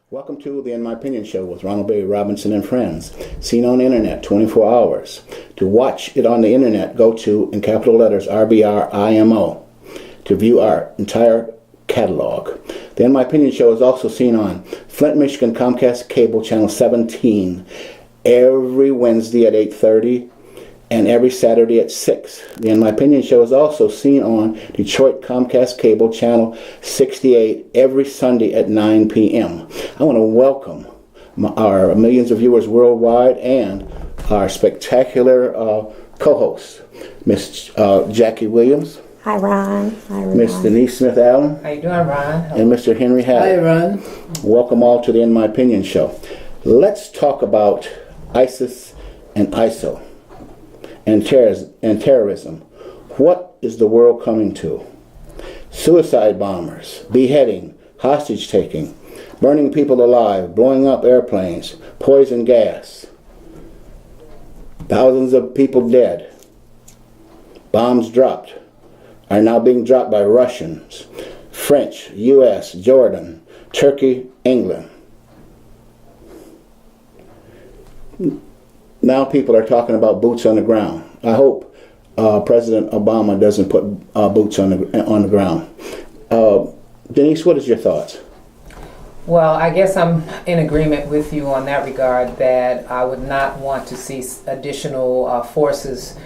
Welcome to the In My Opinion Show with Ronald Berry Robinson and friends. Seen on the internet 24 hours. To watch it on the internet, go to, in capital letters, RBRIMO, to view our entire catalog. The In My Opinion Show is also seen on Flint, Michigan, Comcast Cable Channel 17 every Wednesday at 8:30 and every Saturday at 6. The In My Opinion Show is also seen on Detroit Comcast Cable Channel 68 every Sunday at 9 p.m. I want to welcome our millions of viewers worldwide and our spectacular co-host, Miss Jackie Williams. Hi, Ron. Hi, Ron. Miss Denise Smith-Allen. How you doing, Ron? And Mr. Henry Haddon. Hi, Ron. Welcome all to the In My Opinion Show. Let's talk about ISIS and ISIL. And terrorism. What is the world coming to? Suicide bombers, beheading, hostage taking, burning people alive, blowing up airplanes, poison gas, thousands of people dead, bombs dropped, are now being dropped by Russians, French, U.S., Jordan, Turkey, England. Now people are talking about boots on the ground. I hope President Obama doesn't put boots on the ground. Denise, what is your thoughts? Well, I guess I'm in agreement with you on that regard, that I would not want to see additional forces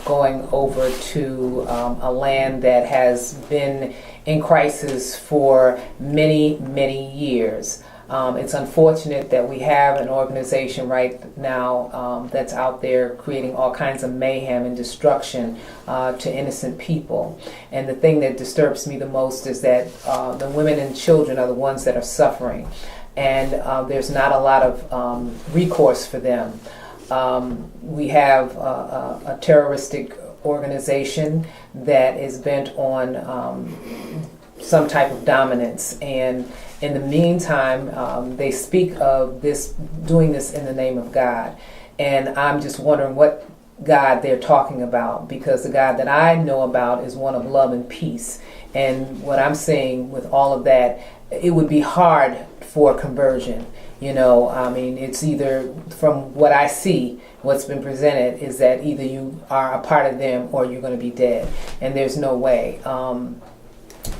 going over to a land that has been in crisis for many, many years. It's unfortunate that we have an organization right now that's out there creating all kinds of mayhem and destruction to innocent people. And the thing that disturbs me the most is that the women and children are the ones that are suffering. And there's not a lot of recourse for them. We have a terroristic organization that is bent on some type of dominance, and in the meantime, they speak of doing this in the name of God. And I'm just wondering what God they're talking about, because the God that I know about is one of love and peace. And what I'm saying with all of that, it would be hard for conversion. You know, I mean, it's either, from what I see, what's been presented is that either you are a part of them or you're going to be dead. And there's no way.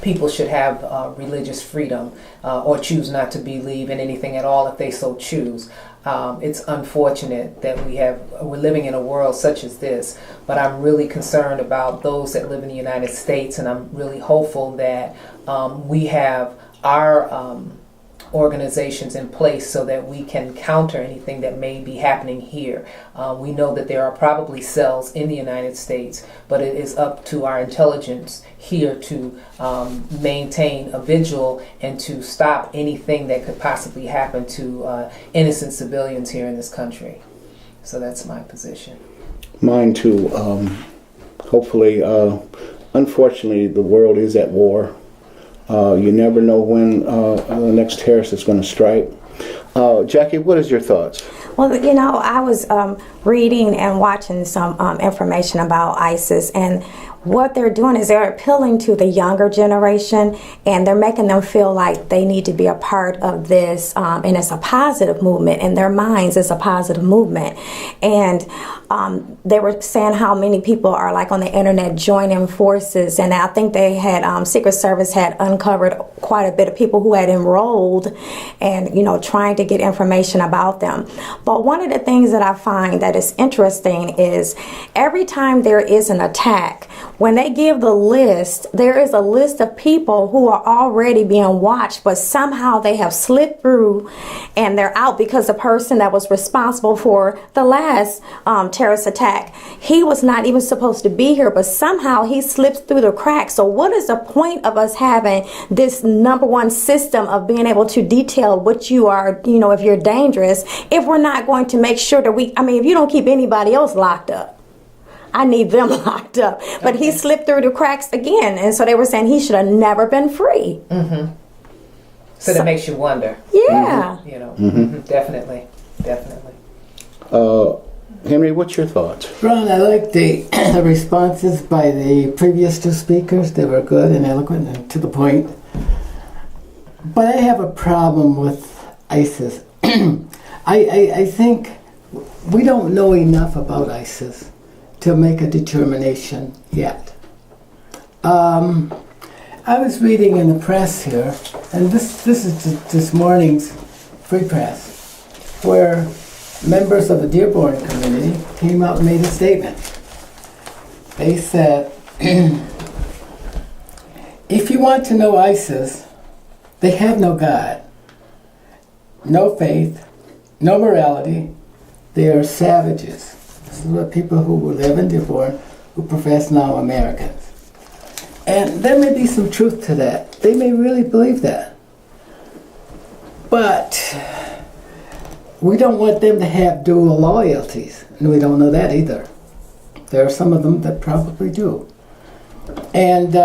People should have religious freedom or choose not to believe in anything at all if they so choose. It's unfortunate that we're living in a world such as this, but I'm really concerned about those that live in the United States, and I'm really hopeful that we have our organizations in place so that we can counter anything that may be happening here. We know that there are probably cells in the United States, but it is up to our intelligence here to maintain a vigil and to stop anything that could possibly happen to innocent civilians here in this country. So that's my position. Mine too. Hopefully, unfortunately, the world is at war. You never know when the next terrorist is going to strike. Jackie, what is your thoughts? Well, you know, I was reading and watching some information about ISIS, and what they're doing is they're appealing to the younger generation, and they're making them feel like they need to be a part of this, and it's a positive movement. In their minds, it's a positive movement. And they were saying how many people are like on the internet joining forces, and I think they had Secret Service had uncovered quite a bit of people who had enrolled and, you know, trying to get information about them. But one of the things that I find that is interesting is every time there is an attack, when they give the list, there is a list of people who are already being watched, but somehow they have slipped through and they're out, because the person that was responsible for the last terrorist attack, he was not even supposed to be here, but somehow he slips through the cracks. So what is the point of us having this number one system of being able to detail what you are, you know, if you're dangerous, if we're not going to make sure that if you don't keep anybody else locked up, I need them locked up. But he slipped through the cracks again. And so they were saying he should have never been free. Mm-hmm. So that makes you wonder. Yeah. Mm-hmm. You know, mm-hmm. Definitely. Henry, what's your thoughts? Ron, I like the responses by the previous two speakers. They were good and eloquent and to the point. But I have a problem with ISIS. I think we don't know enough about ISIS to make a determination yet. I was reading in the press here, and this is this morning's Free Press, where members of the Dearborn community came out and made a statement. They said, if you want to know ISIS, they have no God, no faith, no morality. They are savages. This is what people who live in Dearborn, who profess now Americans. And there may be some truth to that. They may really believe that. But we don't want them to have dual loyalties. And we don't know that either. There are some of them that probably do. And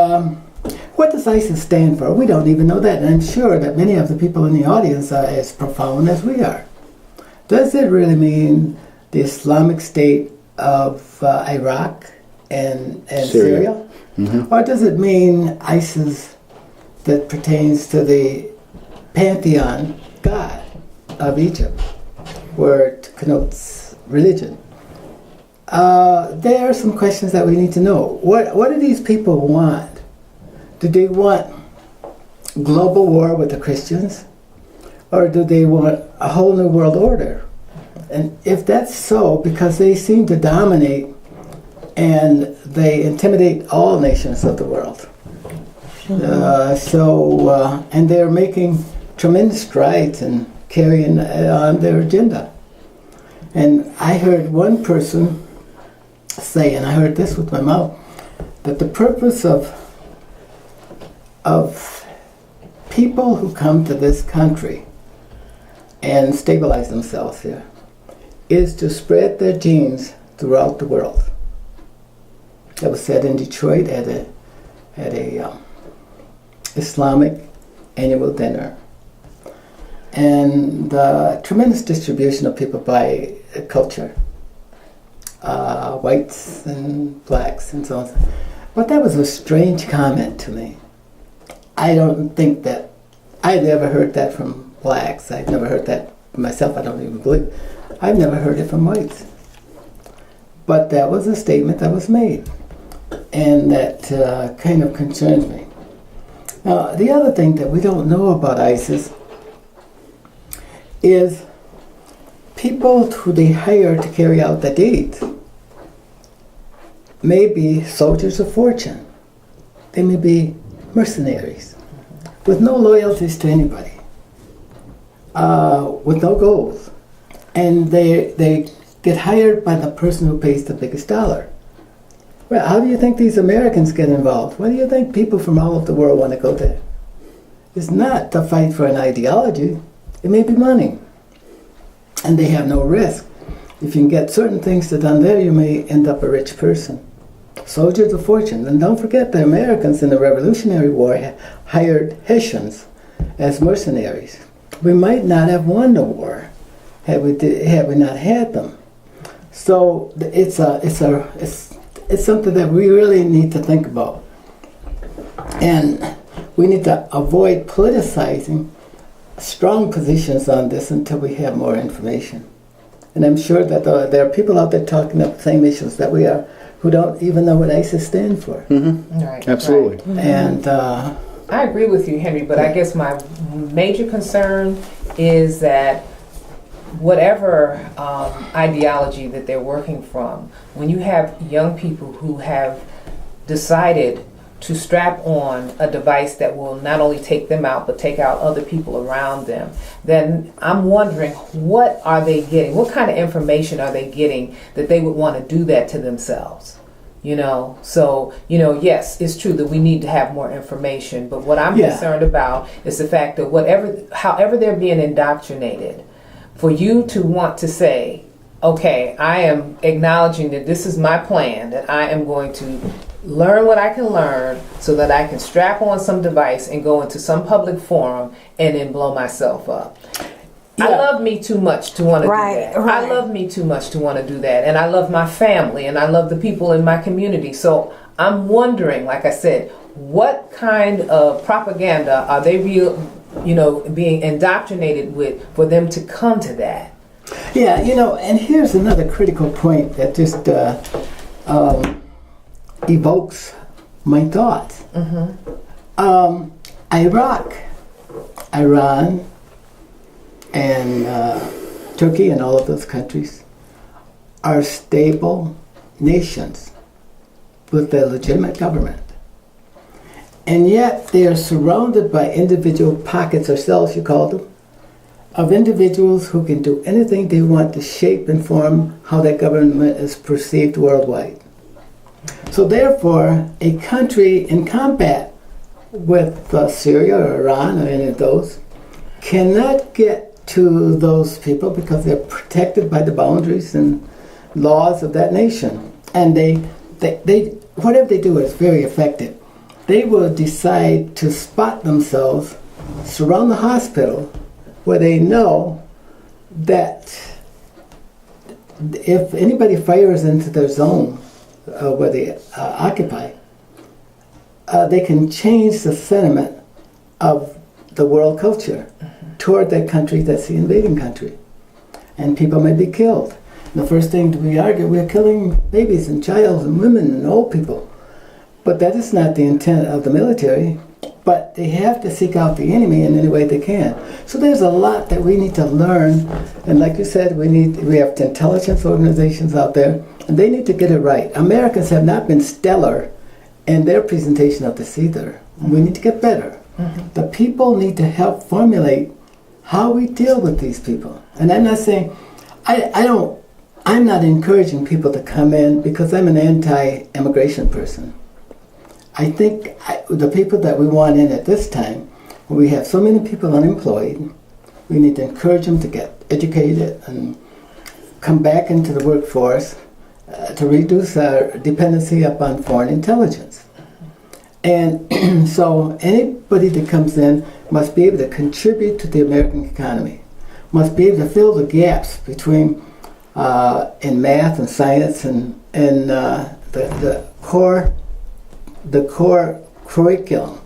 what does ISIS stand for? We don't even know that. And I'm sure that many of the people in the audience are as profound as we are. Does it really mean the Islamic State of Iraq and Syria? Mm-hmm. Or does it mean ISIS that pertains to the pantheon god of Egypt, where it connotes religion? There are some questions that we need to know. What do these people want? Do they want global war with the Christians? Or do they want a whole new world order? And if that's so, because they seem to dominate and they intimidate all nations of the world. And they're making tremendous strides in carrying on their agenda. And I heard one person say, and I heard this with my mouth, that the purpose of people who come to this country and stabilize themselves here is to spread their genes throughout the world. That was said in Detroit at a Islamic annual dinner. And tremendous distribution of people by culture, whites and blacks and so on. But that was a strange comment to me. I don't think that, I'd never heard that from blacks. I've never heard that myself, I don't even believe. I've never heard it from whites. But that was a statement that was made. And that kind of concerns me. Now, the other thing that we don't know about ISIS is people who they hire to carry out the deeds may be soldiers of fortune. They may be mercenaries with no loyalties to anybody, with no goals. And they get hired by the person who pays the biggest dollar. Well, how do you think these Americans get involved? Why do you think people from all over the world want to go there? It's not to fight for an ideology. It may be money. And they have no risk. If you can get certain things done there, you may end up a rich person. Soldiers of fortune. And don't forget the Americans in the Revolutionary War hired Hessians as mercenaries. We might not have won the war had we not had them. So it's something that we really need to think about. And we need to avoid politicizing strong positions on this until we have more information. And I'm sure that there are people out there talking about the same issues that we are, who don't even know what ISIS stands for. Mm-hmm. Right, absolutely. Right. And I agree with you, Henry, but I guess my major concern is that whatever ideology that they're working from, when you have young people who have decided to strap on a device that will not only take them out but take out other people around them, then I'm wondering, what are they getting? What kind of information are they getting that they would want to do that to themselves? So yes, it's true that we need to have more information, but what I'm concerned about is the fact that however they're being indoctrinated, for you to want to say, okay, I am acknowledging that this is my plan, that I am going to learn what I can learn so that I can strap on some device and go into some public forum and then blow myself up. Yeah. I love me too much to want to do that. Right. I love me too much to want to do that. And I love my family and I love the people in my community. So I'm wondering, like I said, what kind of propaganda are they being indoctrinated with, for them to come to that. Yeah, and here's another critical point that just evokes my thoughts. Iraq, Iran, and Turkey and all of those countries are stable nations with a legitimate government. And yet they are surrounded by individual pockets or cells, you call them, of individuals who can do anything they want to shape and form how that government is perceived worldwide. So therefore, a country in combat with Syria or Iran or any of those cannot get to those people because they're protected by the boundaries and laws of that nation. And they whatever they do is very effective. They will decide to spot themselves, surround the hospital, where they know that if anybody fires into their zone where they occupy, they can change the sentiment of the world culture toward that country that's the invading country. And people may be killed. The first thing we argue, we're killing babies and child and women and old people. But that is not the intent of the military. But they have to seek out the enemy in any way they can. So there's a lot that we need to learn. And like you said, we have intelligence organizations out there, and they need to get it right. Americans have not been stellar in their presentation of this either. We need to get better. The people need to help formulate how we deal with these people. And I'm not saying, I'm not encouraging people to come in because I'm an anti-immigration person. I think the people that we want in at this time, when we have so many people unemployed, we need to encourage them to get educated and come back into the workforce to reduce our dependency upon foreign intelligence. And so anybody that comes in must be able to contribute to the American economy, must be able to fill the gaps between in math and science and the core curriculum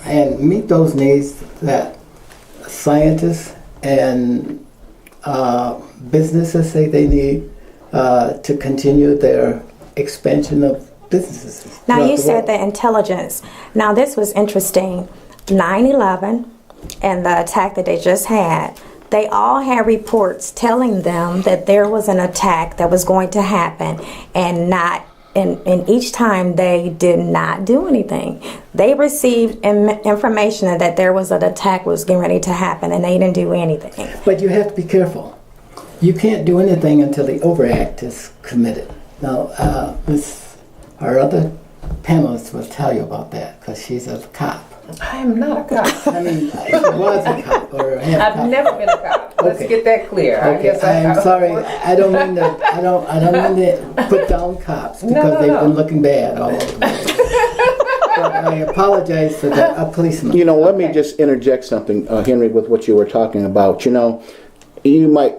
and meet those needs that scientists and businesses say they need to continue their expansion of businesses. Now you said the intelligence. Now this was interesting. 9/11 and the attack that they just had, they all had reports telling them that there was an attack that was going to happen, and each time they did not do anything. They received information that there was an attack was getting ready to happen, and they didn't do anything. But you have to be careful. You can't do anything until the overact is committed. Now, our other panelist will tell you about that because she's a cop. I am not a cop. I mean, she was a cop or a half cop. I've never been a cop. Let's get that clear. Okay. I'm sorry. I don't mean to put down cops because they've been looking bad all over the place. But I apologize for a policeman. Let me just interject something, Henry, with what you were talking about.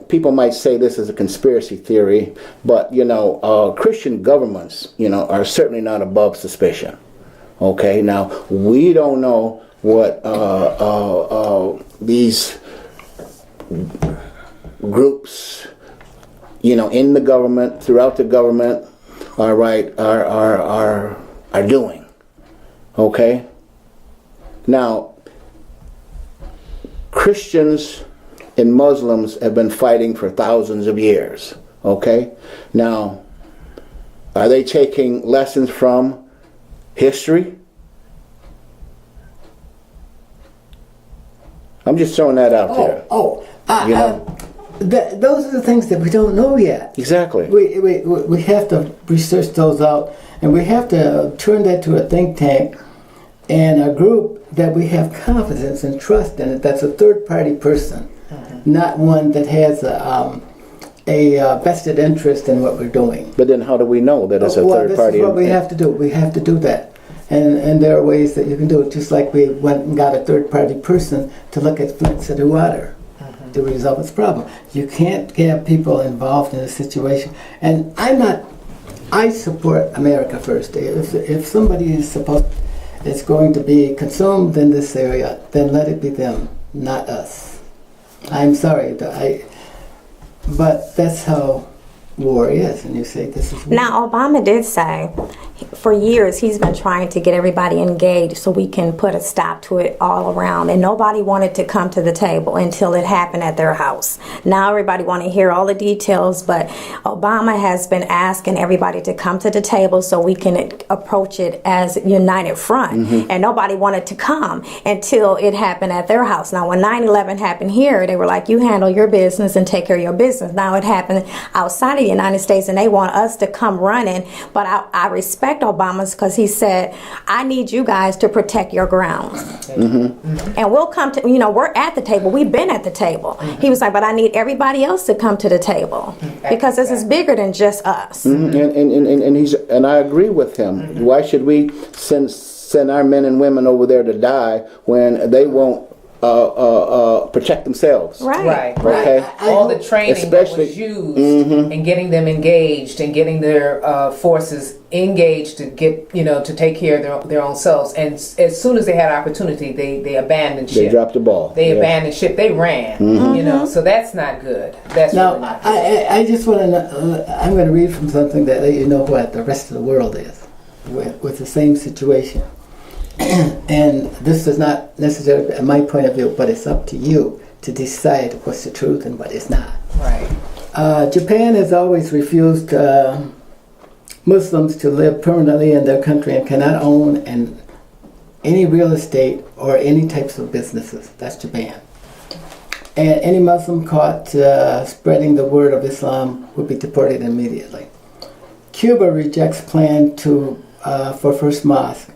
People might say this is a conspiracy theory, but Christian governments, are certainly not above suspicion. Okay, now we don't know what these groups, in the government, throughout the government, are doing. Okay, now Christians and Muslims have been fighting for thousands of years. Okay, now are they taking lessons from history? I'm just throwing that out there. Those are the things that we don't know yet. Exactly. We have to research those out, and we have to turn that to a think tank and a group that we have confidence and trust in it. That's a third-party person, not one that has a vested interest in what we're doing. But then how do we know that it's a third party? This is what we have to do. We have to do that. And there are ways that you can do it, just like we went and got a third-party person to look at Flint City Water to resolve its problem. You can't have people involved in a situation. And I support America first. If somebody is supposed, is going to be consumed in this area, then let it be them, not us. I'm sorry, but that's how war is, and you say this is war. Now, Obama did say for years he's been trying to get everybody engaged so we can put a stop to it all around, and nobody wanted to come to the table until it happened at their house. Now everybody want to hear all the details, but Obama has been asking everybody to come to the table so we can approach it as a united front, and nobody wanted to come until it happened at their house. Now when 9/11 happened here, they were like, you handle your business and take care of your business. Now it happened outside of the United States and they want us to come running, but I respect Obama's because he said, I need you guys to protect your grounds. And we'll come to, we're at the table. We've been at the table. He was like, but I need everybody else to come to the table because this is bigger than just us. And I agree with him. Why should we send our men and women over there to die when they won't protect themselves? Right. Okay. All the training Especially- that was used and getting them engaged and getting their forces engaged to get to take care of their own selves. And as soon as they had opportunity, they abandoned ship. They dropped the ball. They Yes. abandoned ship. They ran. So that's not good. That's Now, really not good. I just want to. I'm going to read from something that let you know what the rest of the world is with the same situation. And this is not necessarily my point of view, but it's up to you to decide what's the truth and what is not. Right. Japan has always refused Muslims to live permanently in their country and cannot own any real estate or any types of businesses. That's Japan. And any Muslim caught spreading the word of Islam would be deported immediately. Cuba rejects plan for first mosque.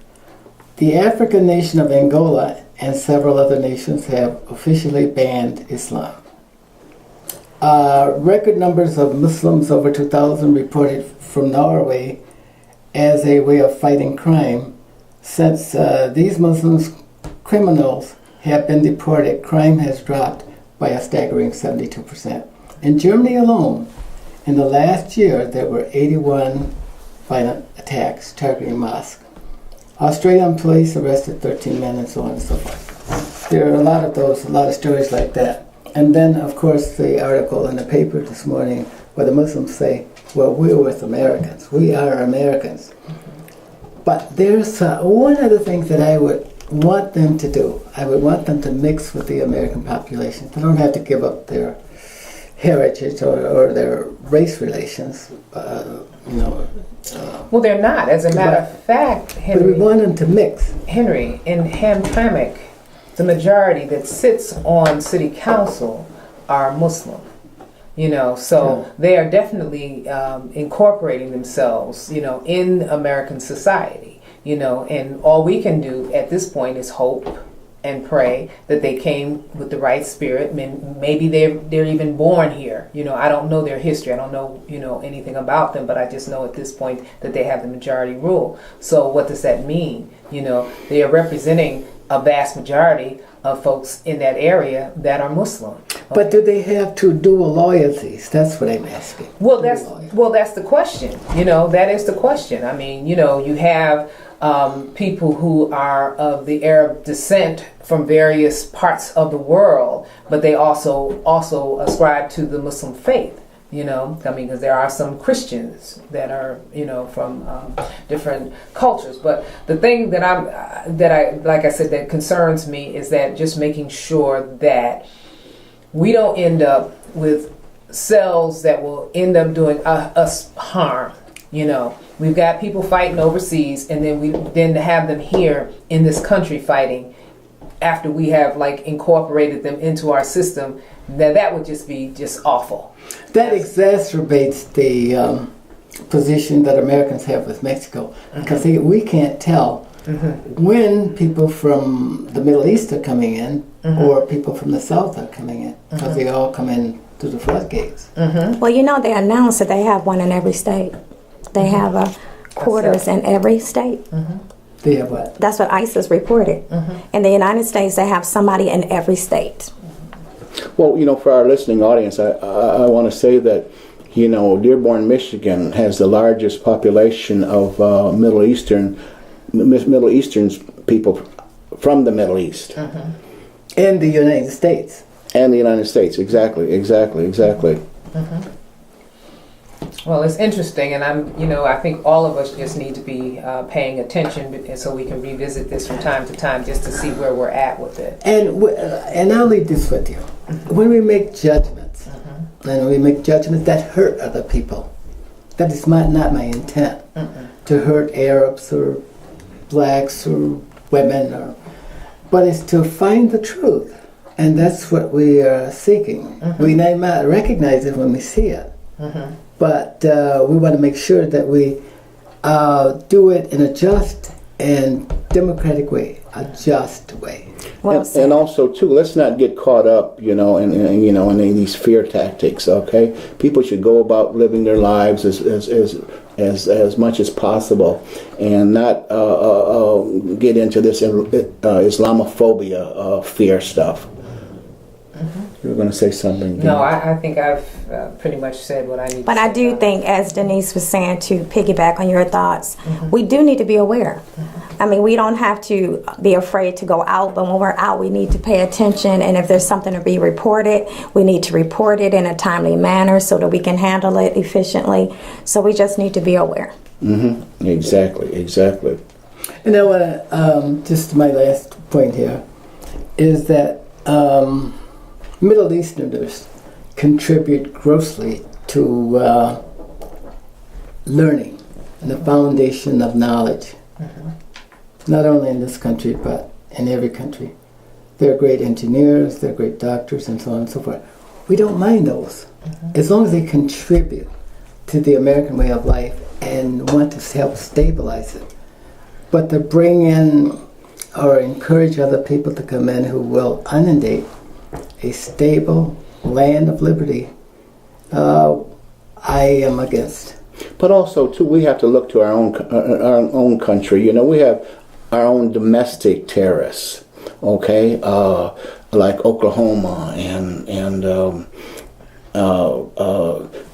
The African nation of Angola and several other nations have officially banned Islam. Record numbers of Muslims, over 2,000, reported from Norway as a way of fighting crime. Since these Muslims criminals have been deported, crime has dropped by a staggering 72%. In Germany alone, in the last year, there were 81 violent attacks targeting mosques. Australian police arrested 13 men and so on and so forth. There are a lot of stories like that. And then, of course, the article in the paper this morning where the Muslims say, well, we're with Americans. We are Americans. But there's one other thing that I would want them to do. I would want them to mix with the American population. They don't have to give up their heritage or their race relations, Well, they're not. As a matter of fact, but we want them to mix. Henry, in Hamtramck, the majority that sits on city council are Muslim. So they are definitely incorporating themselves, in American society. And all we can do at this point is hope and pray that they came with the right spirit. I mean, maybe they're even born here. I don't know their history. I don't know anything about them, but I just know at this point that they have the majority rule. So what does that mean? They are representing a vast majority of folks in that area that are Muslim. But do they have to dual loyalties? That's what I'm asking. Well, that's the question. That is the question. I mean, you have people who are of the Arab descent from various parts of the world, but they also ascribe to the Muslim faith. Because there are some Christians that are, from different cultures. But the thing that like I said, that concerns me is that just making sure that we don't end up with cells that will end up doing us harm. We've got people fighting overseas, and then to have them here in this country fighting after we have incorporated them into our system. Now that would just be awful. That exacerbates the position that Americans have with Mexico, because we can't tell when people from the Middle East are coming in or people from the South are coming in, because they all come in through the floodgates. Well, they announced that they have one in every state. They have quarters in every state. They have what? That's what ISIS reported. In the United States, they have somebody in every state. Well, for our listening audience, I want to say that, Dearborn, Michigan has the largest population of Middle Eastern Middle Eastern people from the Middle East. In the United States. And the United States, exactly. Well, it's interesting, and I think all of us just need to be paying attention, so we can revisit this from time to time just to see where we're at with it. And I'll leave this with you. When we make judgments, and we make judgments that hurt other people, that is not my intent to hurt Arabs or blacks or women, but it's to find the truth, and that's what we are seeking. We may not recognize it when we see it. But we want to make sure that we do it in a just and democratic way, a just way. And also, too, let's not get caught up, in these fear tactics. Okay, people should go about living their lives as much as possible, and not get into this Islamophobia fear stuff. You were going to say something. No, I think I've pretty much said what I need to say. But I do think, as Denise was saying, to piggyback on your thoughts, we do need to be aware. I mean, we don't have to be afraid to go out, but when we're out, we need to pay attention. And if there's something to be reported, we need to report it in a timely manner so that we can handle it efficiently. So we just need to be aware. Exactly. And I want to, just my last point here, is that Middle Easterners contribute grossly to learning and the foundation of knowledge, not only in this country, but in every country. They're great engineers, they're great doctors, and so on and so forth. We don't mind those, as long as they contribute to the American way of life and want to help stabilize it. But to bring in or encourage other people to come in who will inundate a stable land of liberty, I am against. But also, too, we have to look to our own country. We have our own domestic terrorists, okay, like Oklahoma and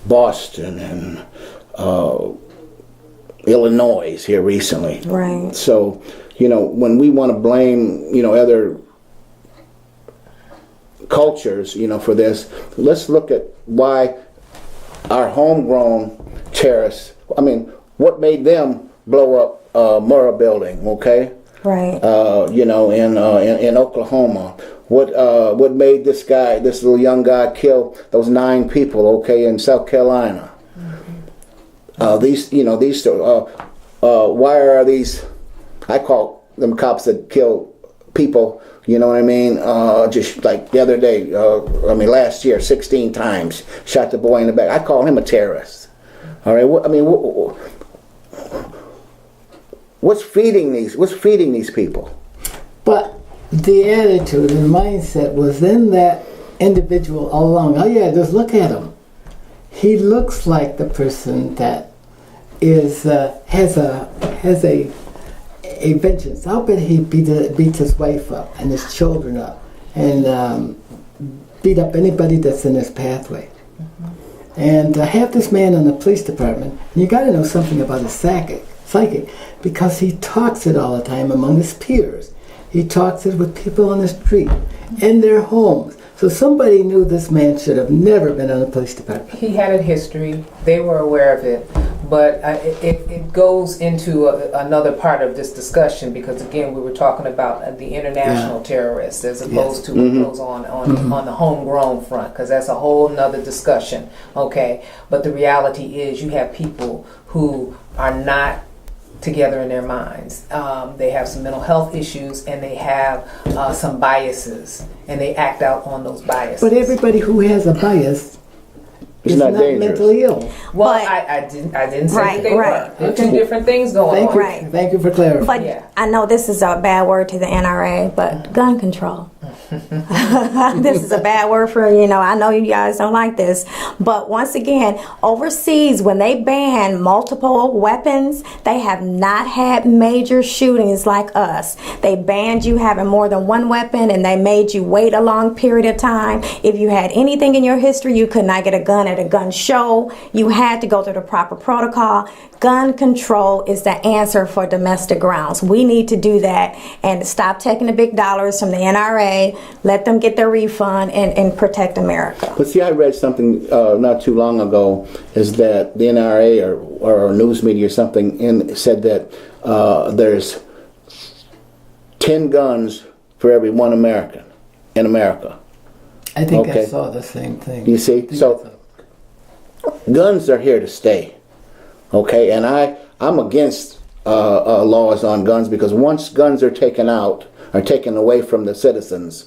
Boston and Illinois here recently. Right. So, when we want to blame, other cultures, for this, let's look at why our homegrown terrorists, what made them blow up Murrah building, okay? Right. In Oklahoma. What made this little young guy kill those 9 people, okay, in South Carolina? Why are these, I call them cops that kill people, you know what I mean? Just like the other day, last year, 16 times, shot the boy in the back. I call him a terrorist. All right. What's feeding these people? But the attitude and mindset was in that individual all along. Oh yeah, just look at him. He looks like the person that is has a vengeance. I'll bet he beats his wife up and his children up and beat up anybody that's in his pathway. And have this man in the police department, and you got to know something about his psychic, because he talks it all the time among his peers. He talks it with people on the street, in their homes. So somebody knew this man should have never been on the police department. He had a history. They were aware of it. But it goes into another part of this discussion, because again, we were talking about the international terrorists as opposed to what goes on the homegrown front, because that's a whole nother discussion. Okay, but the reality is you have people who are not together in their minds. They have some mental health issues, and they have some biases, and they act out on those biases. But everybody who has a bias is not dangerous. mentally ill. Well, But- I didn't say Right, that they right. were. There are two different things going on. Right. Thank you for clarifying. But Yeah. I know this is a bad word to the NRA, but gun control. This is a bad word for, I know you guys don't like this. But once again, overseas, when they ban multiple weapons, they have not had major shootings like us. They banned you having more than one weapon, and they made you wait a long period of time. If you had anything in your history, you could not get a gun at a gun show. You had to go through the proper protocol. Gun control is the answer for domestic grounds. We need to do that and stop taking the big dollars from the NRA, let them get their refund, and protect America. But see, I read something not too long ago, is that the NRA or news media or something said that there's 10 guns for every one American in America. I think I Okay. saw the same thing. You see? So guns are here to stay. Okay, and I'm against laws on guns, because once guns are taken away from the citizens,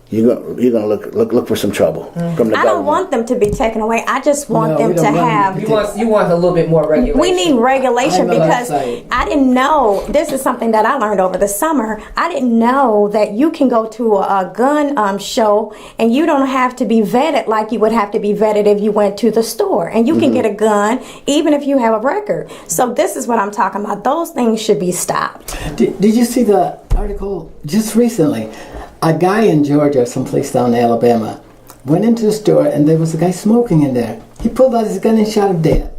you're gonna look for some trouble from the I government. don't want them to be taken away. I just want No, them we to don't want have. You want a little bit more regulation. We need regulation, I'm on that because side. I didn't know, this is something that I learned over the summer. I didn't know that you can go to a gun show and you don't have to be vetted like you would have to be vetted if you went to the store. And you can get a gun even if you have a record. So this is what I'm talking about. Those things should be stopped. Did you see the article just recently? A guy in Georgia, someplace down in Alabama, went into the store and there was a guy smoking in there. He pulled out his gun and shot him dead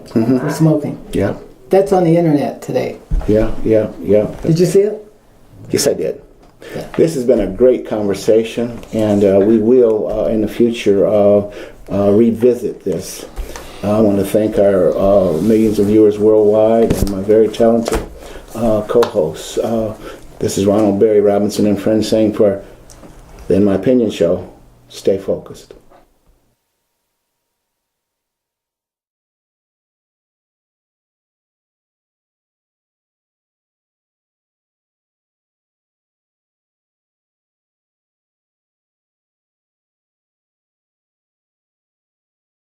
for smoking. Yeah, That's on the internet today. yeah. Did you see it? Yes, I did. Yeah. This has been a great conversation, and we will, in the future, revisit this. I want to thank our millions of viewers worldwide and my very talented co-hosts. This is Ronald Berry Robinson and Friends saying for the In My Opinion show, stay focused.